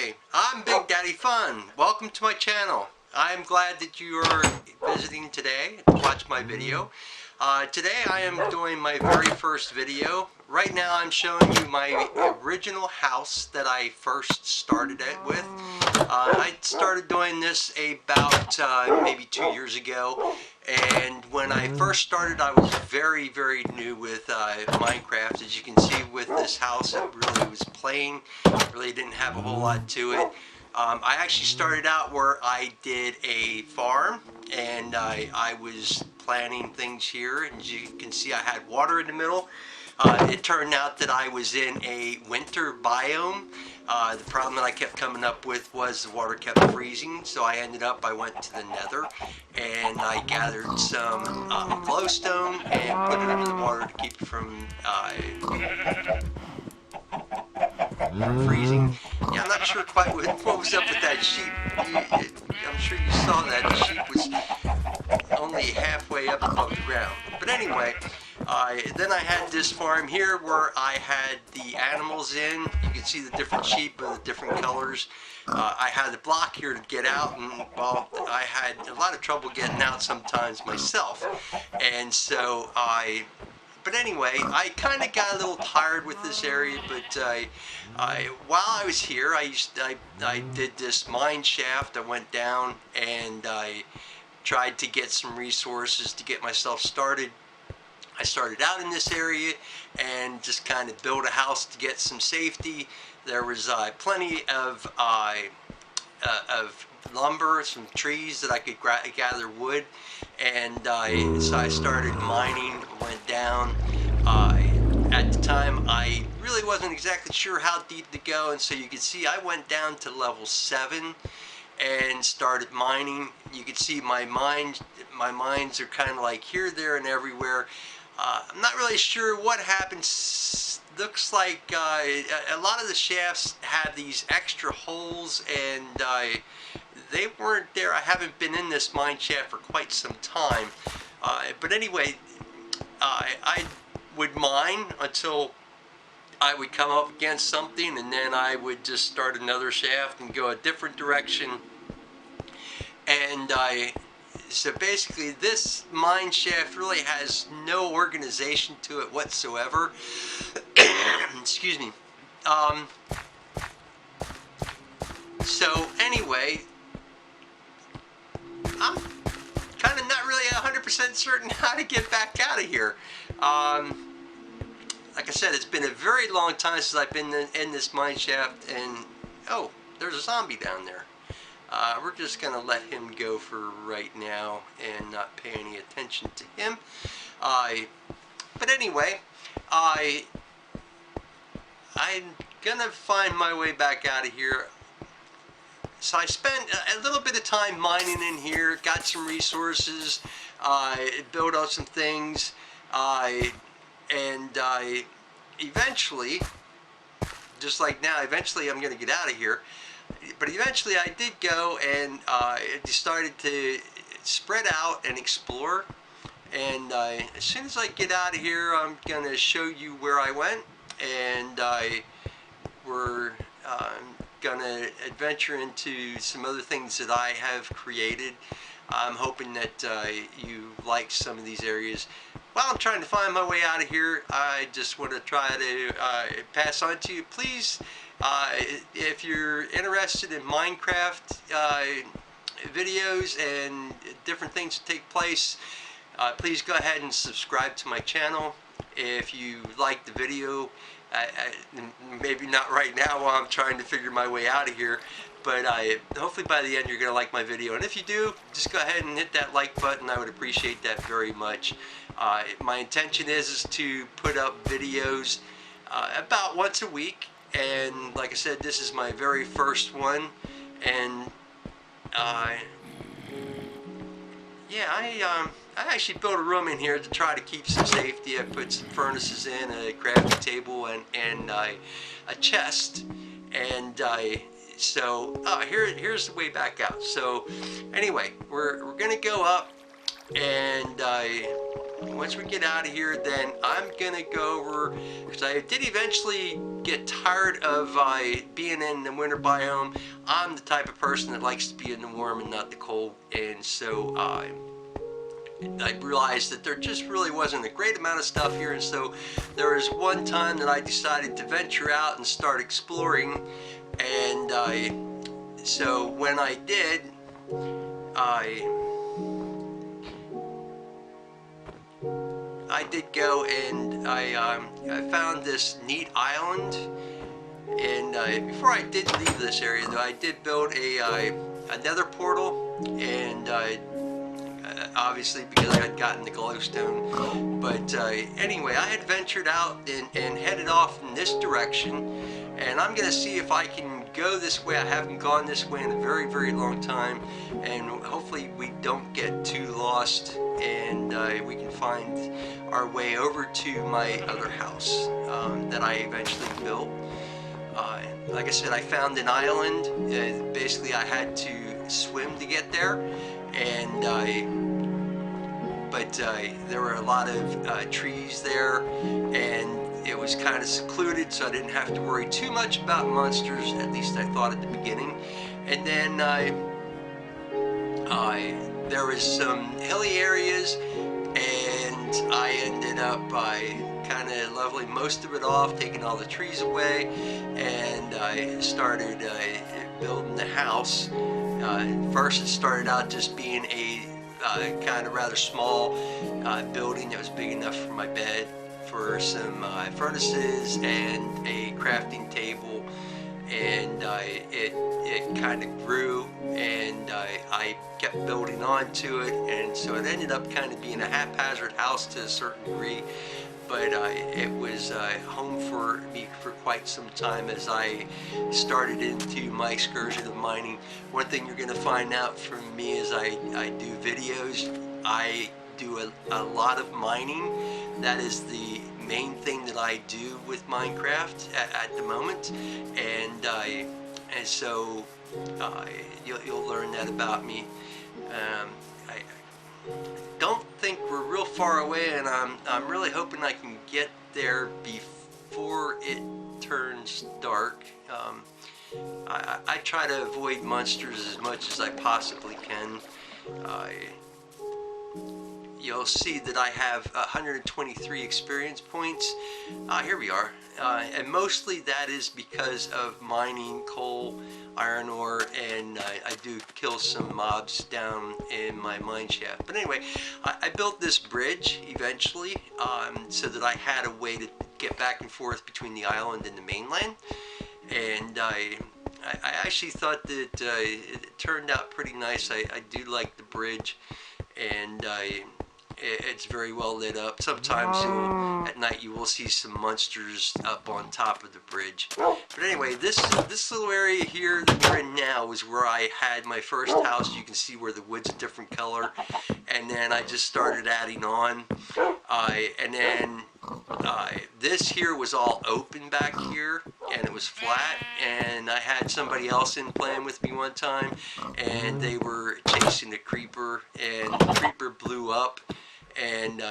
Hi, I'm Big Daddy Fun. Welcome to my channel. I'm glad that you are visiting today to watch my video. Today I am doing my very first video. Right now I'm showing you my original house that I first started it with. I started doing this about maybe 2 years ago, and when I first started I was very new with Minecraft. As you can see with this house, it really was plain, really didn't have a whole lot to it. I actually started out where I did a farm, and I was planting things here, and as you can see I had water in the middle. It turned out that I was in a winter biome. The problem that I kept coming up with was the water kept freezing, so I went to the nether and I gathered some glowstone and put it under the water to keep it from freezing. Yeah, I'm not sure quite what was up with that sheep. I'm sure you saw that the sheep was only halfway up above the ground. But anyway, then I had this farm here where I had the animals in. You can see the different sheep of the different colors. I had a block here to get out, and well, I had a lot of trouble getting out sometimes myself. And so but anyway, I kind of got a little tired with this area, but while I was here, I did this mine shaft. I went down and I tried to get some resources to get myself started. I started out in this area and just kind of built a house to get some safety. There was plenty of lumber, some trees that I could gather wood, and so I started mining, went down. At the time I really wasn't exactly sure how deep to go, and so you can see I went down to level 7 and started mining. You can see my mines are kind of like here, there, and everywhere. I'm not really sure what happens. Looks like a lot of the shafts have these extra holes, and they weren't there. I haven't been in this mine shaft for quite some time. But anyway, I would mine until I would come up against something, and then I would just start another shaft and go a different direction. And so basically this mine shaft really has no organization to it whatsoever. Excuse me. So anyway, I'm kind of not really 100% certain how to get back out of here. Like I said, it's been a very long time since I've been in this mine shaft, and oh, there's a zombie down there. We're just gonna let him go for right now and not pay any attention to him. But anyway, I'm gonna find my way back out of here. So I spent a little bit of time mining in here, got some resources, built out some things, and eventually, just like now, eventually I'm gonna get out of here. But eventually I did go and decided to spread out and explore. And as soon as I get out of here, I'm going to show you where I went. And we're going to adventure into some other things that I have created. I'm hoping that you like some of these areas. While I'm trying to find my way out of here, I just want to try to pass on to you. Please, if you're interested in Minecraft videos and different things that take place, please go ahead and subscribe to my channel. If you like the video, maybe not right now while I'm trying to figure my way out of here, but hopefully by the end you're going to like my video. And if you do, just go ahead and hit that like button. I would appreciate that very much. My intention is to put up videos about once a week. And like I said, this is my very first one, and yeah, I actually built a room in here to try to keep some safety. I put some furnaces in, a crafting table, and a chest, and so here's the way back out. So anyway, we're gonna go up, and once we get out of here, then I'm gonna go over, because I did eventually get tired of being in the winter biome. I'm the type of person that likes to be in the warm and not the cold, and so I realized that there just really wasn't a great amount of stuff here. And so there was one time that I decided to venture out and start exploring, and so when I did, I did go and I found this neat island. And before I did leave this area, though, I did build a nether portal, and obviously because I had gotten the glowstone. But anyway, I had ventured out and headed off in this direction, and I'm gonna see if I can go this way. I haven't gone this way in a very, very long time, and hopefully we don't get too lost, and we can find our way over to my other house that I eventually built. Like I said, I found an island. Basically, I had to swim to get there, and but there were a lot of trees there, and it was kind of secluded, so I didn't have to worry too much about monsters. At least I thought at the beginning. And then there was some hilly areas, and I ended up kind of leveling most of it off, taking all the trees away, and I started building the house. First it started out just being a kind of rather small building that was big enough for my bed, for some furnaces and a crafting table, and it kind of grew, and I kept building onto it, and so it ended up kind of being a haphazard house to a certain degree. But it was home for me for quite some time as I started into my excursion of mining. One thing you're going to find out from me as I do videos, I do a lot of mining. That is the main thing that I do with Minecraft at the moment, and so you'll learn that about me. I don't think we're real far away, and I'm really hoping I can get there before it turns dark. I try to avoid monsters as much as I possibly can. You'll see that I have 123 experience points. Here we are. And mostly that is because of mining coal, iron ore, and I do kill some mobs down in my mine shaft. But anyway, I built this bridge eventually, so that I had a way to get back and forth between the island and the mainland. And I actually thought that it turned out pretty nice. I do like the bridge, and it's very well lit up. Sometimes at night you will see some monsters up on top of the bridge. But anyway, this little area here that we're in now is where I had my first house. You can see where the wood's a different color, and then I just started adding on. And then this here was all open back here, and it was flat, and I had somebody else in playing with me one time, and they were chasing a creeper, and the creeper blew up, and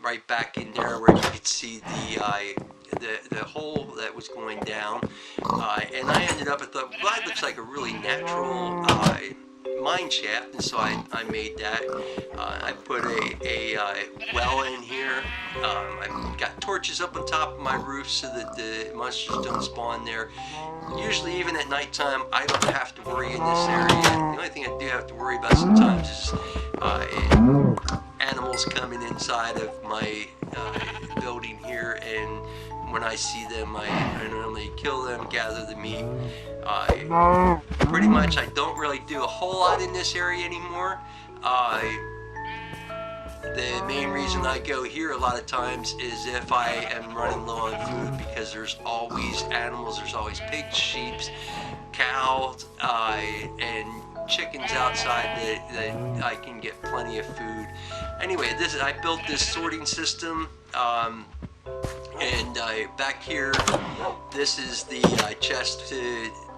right back in there where you could see the hole that was going down, and I ended up, I thought, well, that looks like a really natural mine shaft, and so I made that. I put a well in here. I've got torches up on top of my roof so that the monsters don't spawn there. Usually, even at nighttime, I don't have to worry in this area. The only thing I do have to worry about sometimes is animals coming inside of my building here, and when I see them, I normally kill them, gather the meat. Pretty much I don't really do a whole lot in this area anymore. The main reason I go here a lot of times is if I am running low on food, because there's always animals, there's always pigs, sheep, cows, and chickens outside that I can get plenty of food. Anyway, I built this sorting system, and back here, this is the chest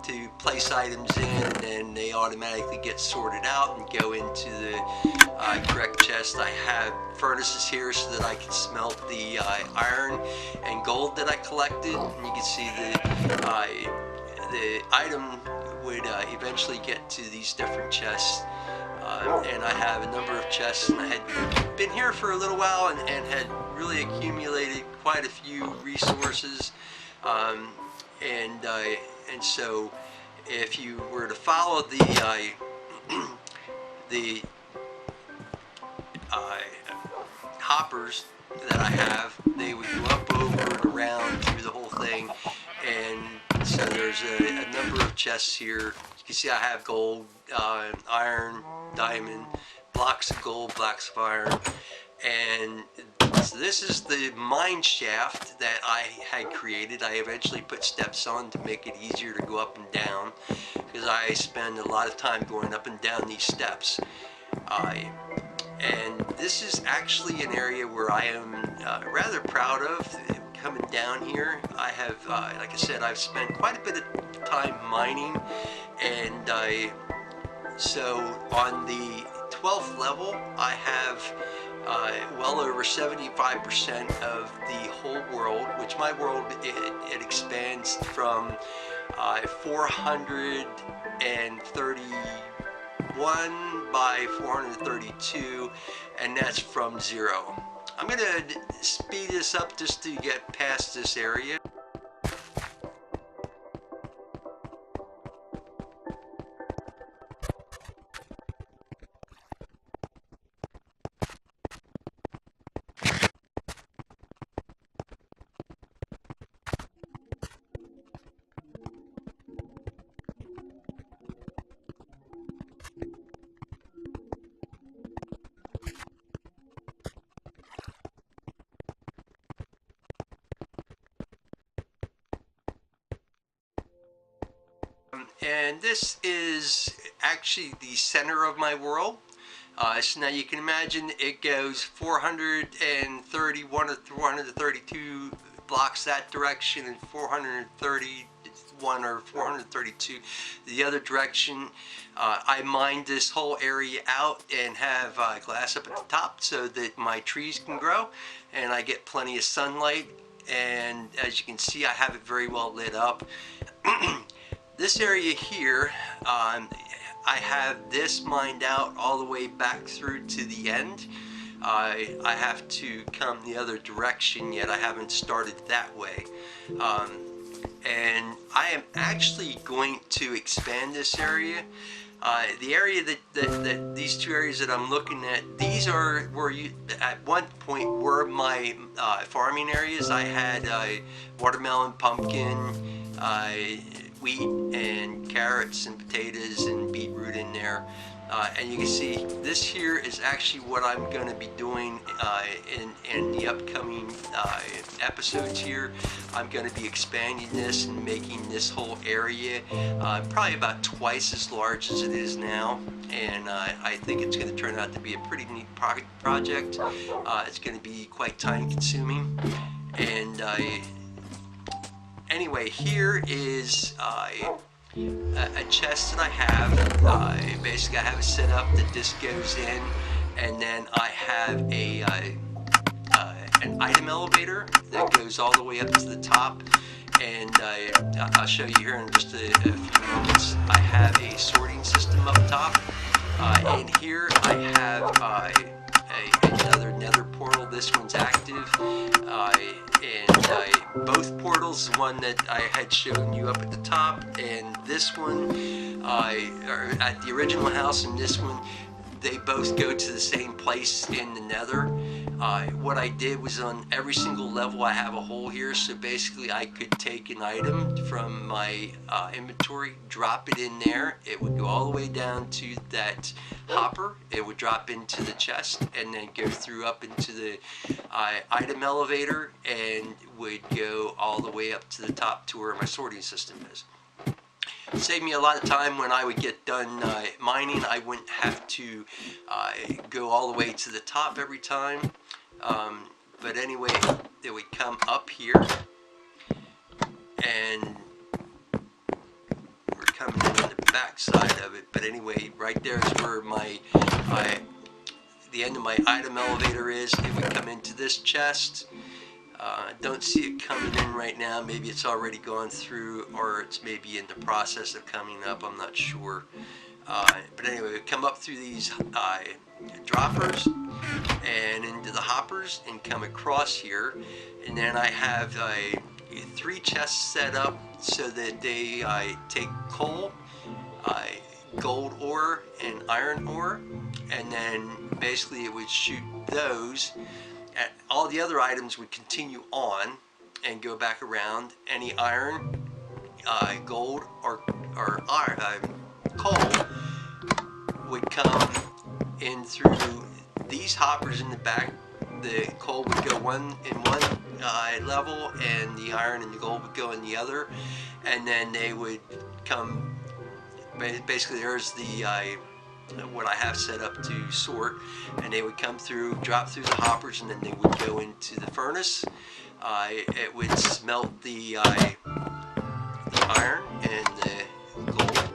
to place items in, and then they automatically get sorted out and go into the correct chest. I have furnaces here so that I can smelt the iron and gold that I collected, and you can see the item would eventually get to these different chests. And I have a number of chests, and I had been here for a little while and had really accumulated quite a few resources, and so if you were to follow the the hoppers that I have, they would go up, over, and around through the whole thing. And so there's a number of chests here. You can see I have gold, iron, diamond, blocks of gold, blocks of iron, and so this is the mine shaft that I had created. I eventually put steps on to make it easier to go up and down, because I spend a lot of time going up and down these steps. And this is actually an area where I am rather proud of. Coming down here, I have, like I said, I've spent quite a bit of time mining, and so on the 12th level, I have well over 75% of the whole world, which my world, it expands from 431 by 432, and that's from 0. I'm going to speed this up just to get past this area. And this is actually the center of my world. So now you can imagine it goes 431 or 432 blocks that direction, and 431 or 432 the other direction. I mined this whole area out and have glass up at the top so that my trees can grow, and I get plenty of sunlight. And as you can see, I have it very well lit up. This area here, I have this mined out all the way back through to the end. I have to come the other direction yet. I haven't started that way. And I am actually going to expand this area. The area that these two areas that I'm looking at, these are where you at one point were my farming areas. I had watermelon, pumpkin, wheat, and carrots and potatoes and beetroot in there. And you can see this here is actually what I'm going to be doing in the upcoming episodes here. I'm going to be expanding this and making this whole area probably about twice as large as it is now. And I think it's going to turn out to be a pretty neat project. It's going to be quite time consuming. And anyway, here is a chest that I have. Basically, I have it set up that this goes in, and then I have an item elevator that goes all the way up to the top. And I'll show you here in just a few moments. I have a sorting system up top, and here I have another nether portal. This one's active, and both portals, one that I had shown you up at the top, and this one are at the original house, and this one, they both go to the same place in the nether. What I did was on every single level I have a hole here, so basically I could take an item from my inventory, drop it in there, it would go all the way down to that hopper, it would drop into the chest, and then go through up into the item elevator, and would go all the way up to the top to where my sorting system is. It saved me a lot of time. When I would get done mining, I wouldn't have to go all the way to the top every time. But anyway, it would come up here, and anyway, right there is where my the end of my item elevator is. It would come into this chest. Don't see it coming in right now. Maybe it's already gone through, or it's maybe in the process of coming up. I'm not sure. But anyway, we come up through these droppers and into the hoppers and come across here. And then I have 3 chests set up so that they take coal, gold ore, and iron ore. And then basically it would shoot those. All the other items would continue on and go back around. Any iron, gold, or coal would come in through these hoppers in the back. The coal would go in one level, and the iron and the gold would go in the other. And then they would come. Basically, there's the what I have set up to sort, and they would come through, drop through the hoppers, and then they would go into the furnace. It would smelt the iron and the gold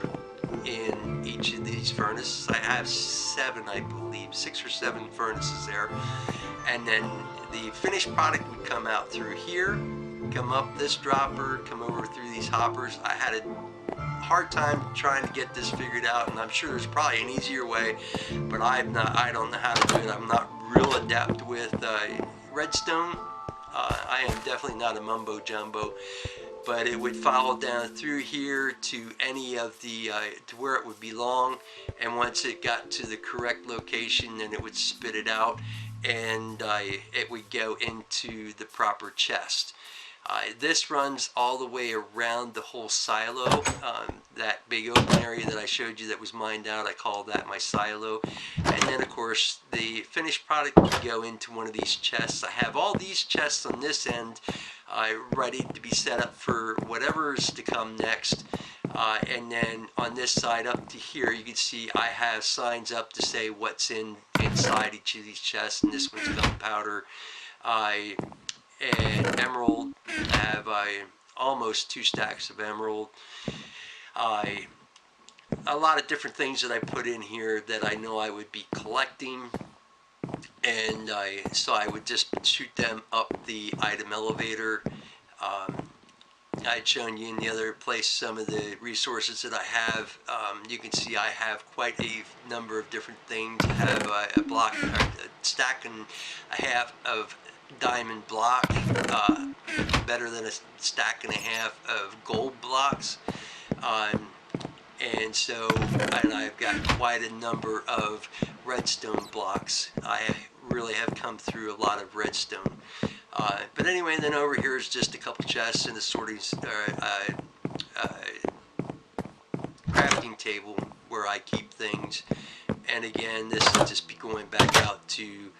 in each of these furnaces. I have 7, I believe, 6 or 7 furnaces there. And then the finished product would come out through here, come up this dropper, come over through these hoppers. I had a hard time trying to get this figured out, and I'm sure there's probably an easier way, but I don't know how to do it. I'm not real adept with redstone. I am definitely not a mumbo jumbo, but it would follow down through here to any of the to where it would belong, and once it got to the correct location, then it would spit it out, and it would go into the proper chest. This runs all the way around the whole silo. That big open area that I showed you that was mined out, I call that my silo. And then of course the finished product would go into one of these chests. I have all these chests on this end ready to be set up for whatever's to come next. And then on this side up to here, you can see I have signs up to say what's inside each of these chests. And this one's gunpowder and emerald. I have almost 2 stacks of emerald. A lot of different things that I put in here that I know I would be collecting, and so I would just shoot them up the item elevator. I had shown you in the other place some of the resources that I have. You can see I have quite a number of different things. I have a stack and a half of diamond block, better than a stack and a half of gold blocks, and so I've got quite a number of redstone blocks. I really have come through a lot of redstone, but anyway, then over here is just a couple chests and a sorting crafting table where I keep things. And again, this will just be going back out to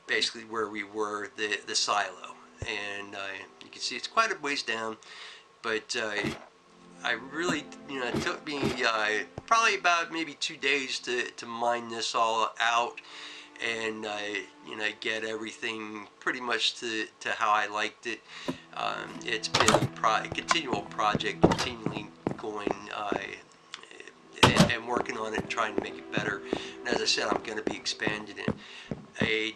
basically where we were, the silo. And you can see it's quite a ways down, but I really, it took me probably about maybe 2 days to mine this all out, and get everything pretty much to how I liked it. It's been a continual project, continually going and working on it, trying to make it better. And as I said, I'm going to be expanding it.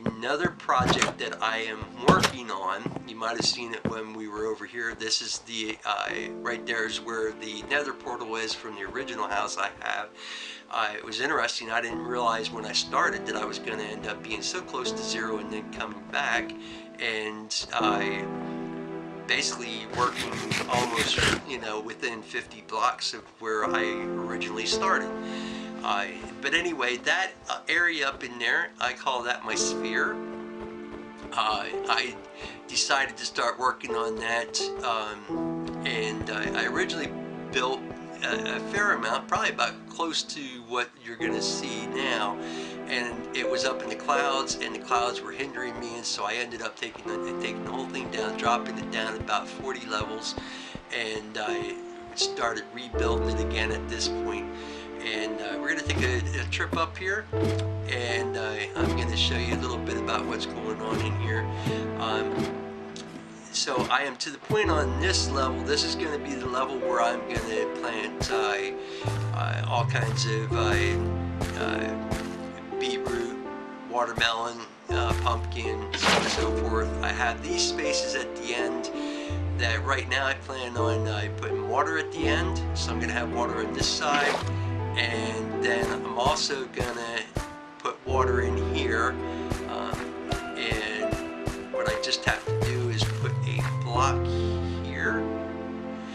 Another project that I am working on, you might have seen it when we were over here. This is the right there is where the nether portal is from the original house I have. It was interesting. I didn't realize when I started that I was going to end up being so close to 0 and then coming back, and I basically working almost within 50 blocks of where I originally started. But anyway, that area up in there, I call that my sphere. I decided to start working on that, and I originally built a fair amount, probably about close to what you're going to see now, and it was up in the clouds, and the clouds were hindering me, and so I ended up taking the whole thing down, dropping it down about 40 levels, and I started rebuilding it again at this point. And we're going to take a trip up here, and I'm going to show you a little bit about what's going on in here. so I am to the point on this level. This is going to be the level where I'm going to plant all kinds of beetroot, watermelon, pumpkin, so on and so forth. I have these spaces at the end that right now I plan on putting water at the end. So I'm going to have water on this side, and then I'm also going to put water in here. And what I just have to do is put a block here,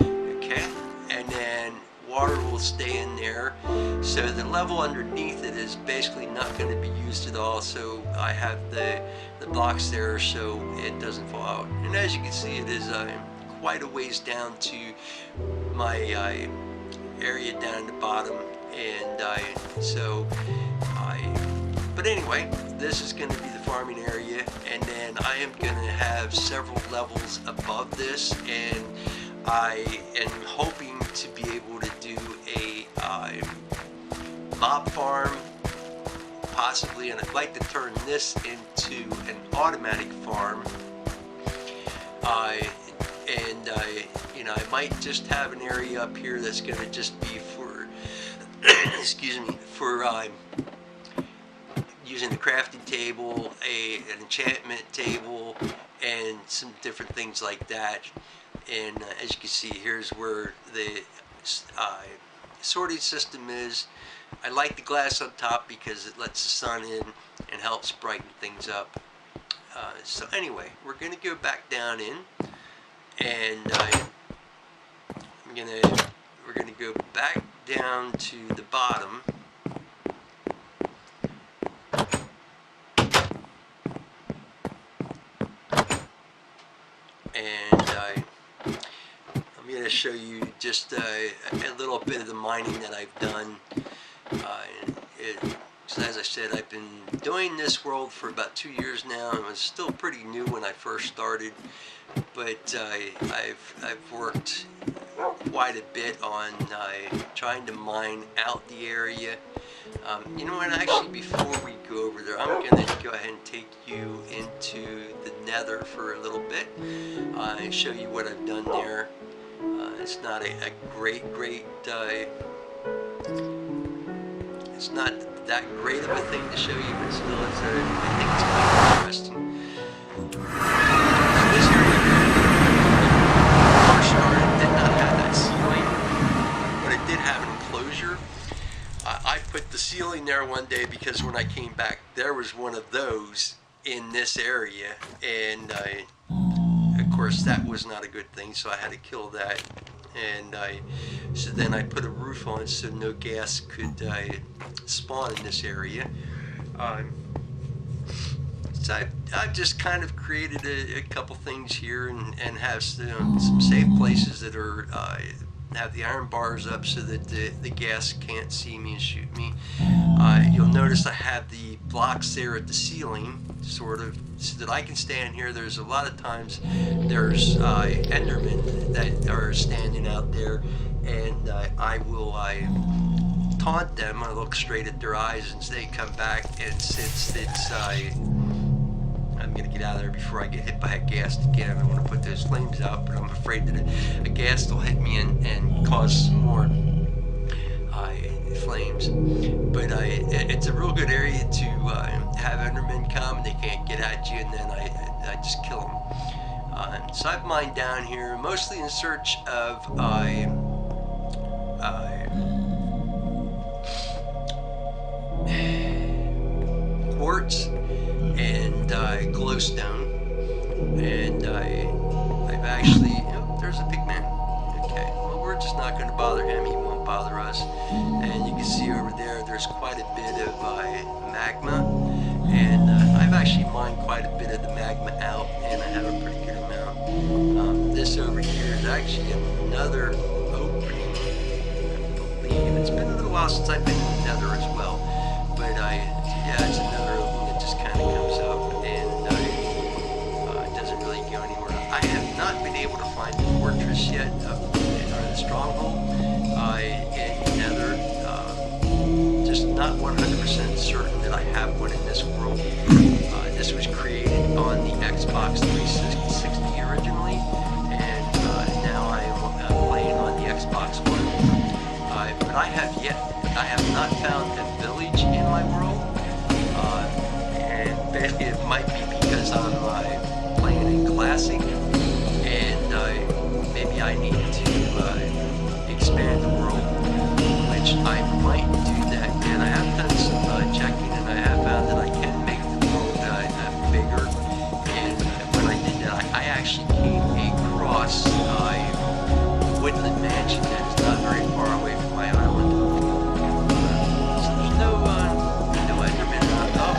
okay, and then water will stay in there, so the level underneath it is basically not going to be used at all. So I have the blocks there so it doesn't fall out. And as you can see, it is quite a ways down to my area down at the bottom, and but anyway, this is going to be the farming area, and then I am going to have several levels above this, and I am hoping to be able to do a mob farm, possibly, and I'd like to turn this into an automatic farm. You know, I might just have an area up here that's going to just be for, excuse me, for using the crafting table, an enchantment table, and some different things like that. And as you can see, here's where the sorting system is. I like the glass on top because it lets the sun in and helps brighten things up. So anyway, we're going to go back down in, and we're going to go back down to the bottom. And I'm going to show you just a little bit of the mining that I've done. So as I said, I've been doing this world for about 2 years now. It was still pretty new when I first started, but I've worked quite a bit on trying to mine out the area. You know what, actually, before we go over there, I'm going to go ahead and take you into the Nether for a little bit and show you what I've done there. It's not a great, it's not that great of a thing to show you, but still, I think it's kind of interesting. So this area first started did not have that ceiling, but it did have an enclosure. I put the ceiling there one day because when I came back, there was one of those in this area, and of course that was not a good thing, so I had to kill that. And so then I put a roof on so no gas could spawn in this area. So I've just kind of created a couple things here, and have some safe places that are have the iron bars up so that the gas can't see me and shoot me. You'll notice I have the blocks there at the ceiling, sort of, so that I can stand here. There's a lot of times there's Endermen that are standing out there, and I will taunt them. I look straight at their eyes and they come back, and since it's I'm going to get out of there before I get hit by a ghast again. I want to put those flames out, but I'm afraid that a ghast will hit me and cause some more flames. But it's a real good area to have Endermen come, and they can't get at you, and then I just kill them. So I've mined down here, mostly in search of quartz and glowstone, and I've actually, there's a big man. Okay, well, we're just not going to bother him. He won't bother us. And you can see over there, there's quite a bit of magma, and I've actually mined quite a bit of the magma out, and I have a pretty good amount. This over here is actually another opening, I believe. It's been a little while since I've been in the Nether as well, but yeah, it's another opening that just kind of comes up, and it doesn't really go anywhere. I have not been able to find the fortress yet, or the stronghold in the Nether. Just not 100% certain that I have one in this world. This was created on the Xbox 360 originally, passing, and maybe I need to expand the world, which I might do that. And I have done some checking, and I have found that I can make the world bigger. And when I did that, I actually came across a woodland mansion that is not very far away from my island. So there's no Enderman. Oh,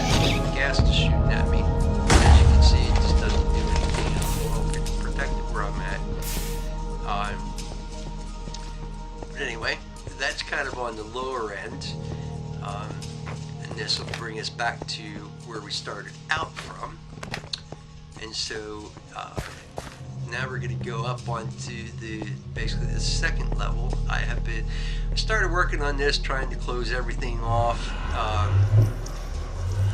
gas is shooting at me. As you can see, it just doesn't do anything. I'm well protected where I'm at. But anyway, that's kind of on the lower end. And this will bring us back to where we started out from. And so now we're going to go up onto basically the second level. I started working on this, trying to close everything off,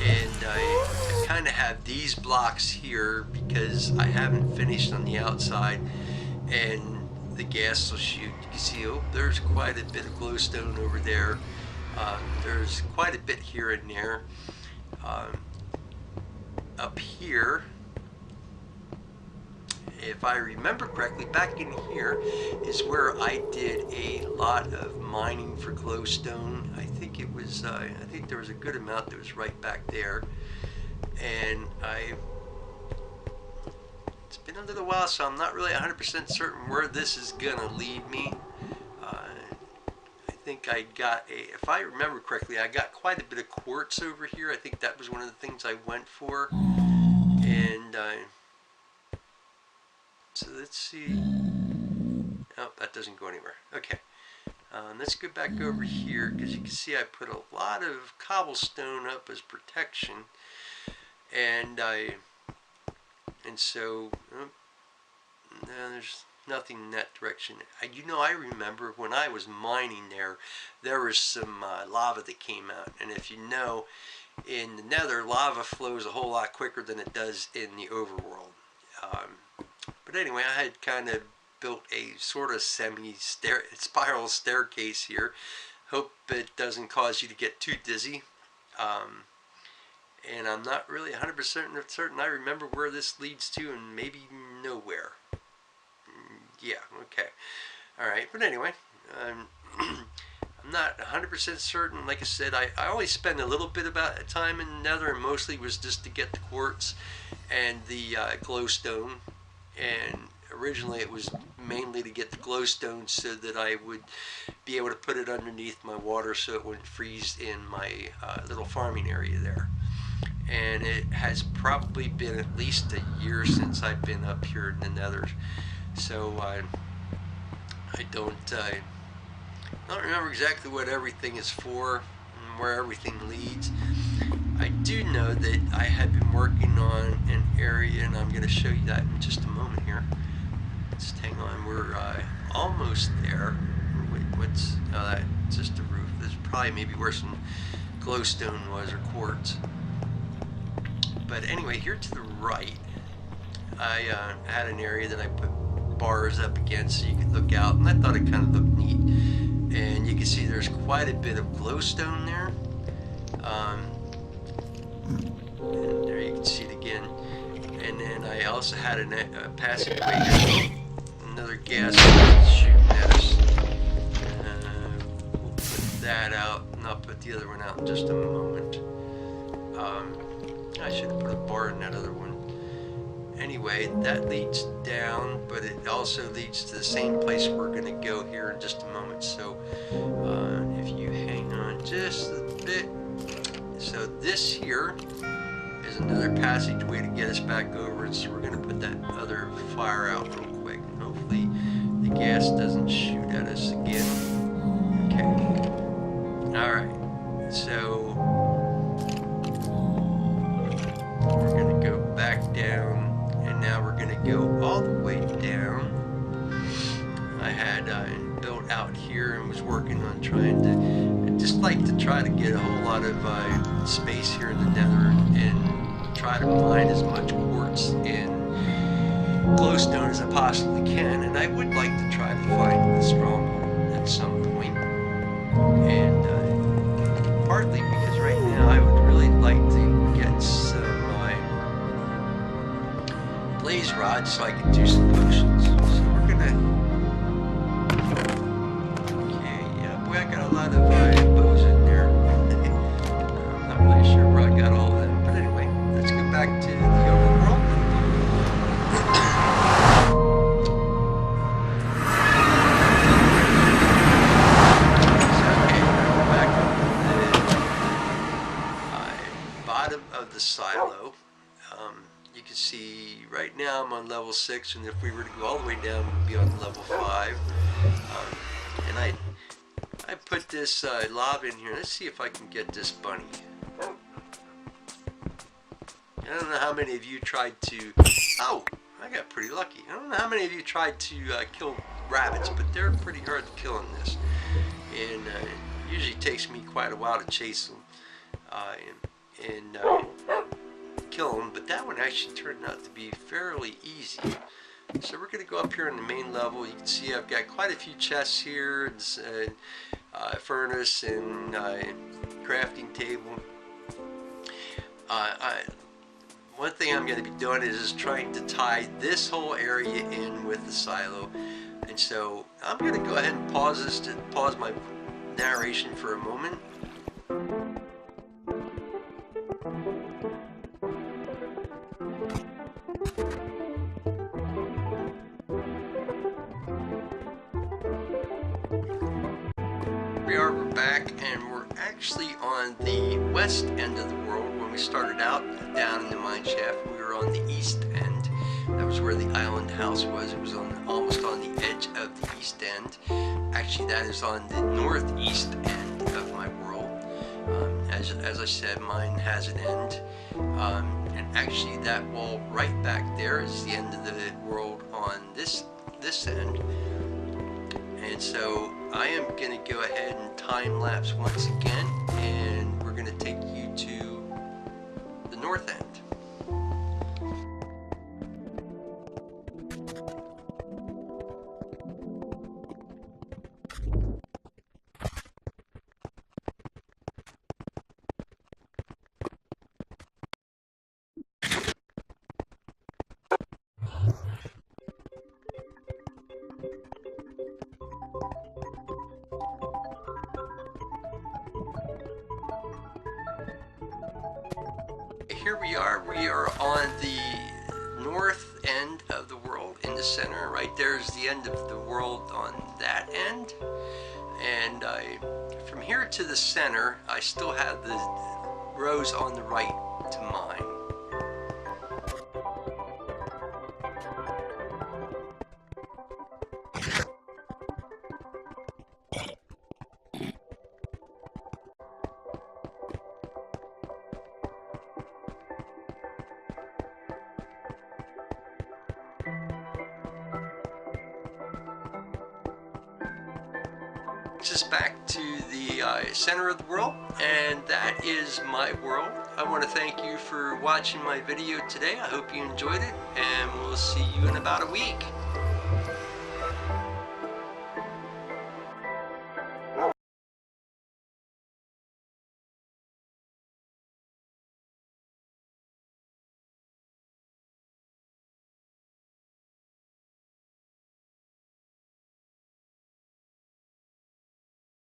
and I kind of have these blocks here because I haven't finished on the outside, and the gas will shoot. You can see, oh, there's quite a bit of glowstone over there. There's quite a bit here and there. Up here, if I remember correctly, back in here is where I did a lot of mining for glowstone. I think it was, I think there was a good amount that was right back there. And it's been a little while, so I'm not really 100% certain where this is gonna lead me. I think I got if I remember correctly, I got quite a bit of quartz over here. I think that was one of the things I went for. And so let's see. Oh, that doesn't go anywhere. Okay. Let's go back over here, because you can see I put a lot of cobblestone up as protection, and so no, there's nothing in that direction. I remember when I was mining there was some lava that came out, and if you know, in the Nether, lava flows a whole lot quicker than it does in the overworld. But anyway, I had kind of built a sort of spiral staircase here. Hope it doesn't cause you to get too dizzy. And I'm not really 100% certain I remember where this leads to, and maybe nowhere. Yeah, okay. Alright, but anyway, I'm not 100% certain. Like I said, I always spend a little bit of time in the Nether, and mostly was just to get the quartz and the glowstone. And originally it was mainly to get the glowstone so that I would be able to put it underneath my water so it wouldn't freeze in my little farming area there. And it has probably been at least a year since I've been up here in the Nether, so I don't remember exactly what everything is for and where everything leads. I do know that I had been working on an area, and I'm going to show you that in just a moment here. Just hang on, we're almost there. Wait, what's, oh, that's just a roof. This is probably maybe where some glowstone was, or quartz. But anyway, here to the right, I had an area that I put bars up against so you could look out, and I thought it kind of looked neat. And you can see there's quite a bit of glowstone there. And there you can see it again. And then I also had a passageway here. Another gas shooting at us. We'll put that out, and I'll put the other one out in just a moment. I should have put a bar in that other one. Anyway, that leads down, but it also leads to the same place we're going to go here in just a moment. So if you hang on just a bit. So this here is another passageway to get us back over, and so we're going to put that other fire out real quick, and hopefully the gas doesn't shoot at us again. Okay. Alright, so we're going to go back down, and now we're going to go all the way down. I had built out here and was working on trying to, I just like to try to get a whole lot of space here in the Nether and try to mine as much quartz and glowstone as I possibly can. And I would like to try to find the stronghold at some point. And partly because right now I would really like to get some blaze rod so I can do some potions. So we're gonna. Okay, yeah, boy, I got a lot of bows in there. I'm not really sure where I got all of them, but anyway, let's go back to the overworld. Of the silo. You can see right now I'm on level 6, and if we were to go all the way down, we'd be on level 5. And I put this lava in here. Let's see if I can get this bunny. I don't know how many of you tried to... Oh! I got pretty lucky. I don't know how many of you tried to kill rabbits, but they're pretty hard to kill in this. And it usually takes me quite a while to chase them. And kill them, but that one actually turned out to be fairly easy. So we're going to go up here on the main level. You can see I've got quite a few chests here, and furnace and crafting table. One thing I'm going to be doing is trying to tie this whole area in with the silo, and so I'm going to go ahead and pause my narration for a moment. We're back, and we're actually on the west end of the world. When we started out down in the mine shaft, we were on the east end. That was where the island house was. It was almost on the edge of the east end. Actually, that is on the northeast end of my world. As I said, mine has an end. And actually, that wall right back there is the end of the world on this end. And so I am going to go ahead and time lapse once again, and we're going to take you to the north end. Here we are on the north end of the world in the center. Right there is the end of the world on that end. And from here to the center, I still have the rows on the right to mine. Us back to the center of the world, and that is my world. I want to thank you for watching my video today. I hope you enjoyed it, and we'll see you in about a week.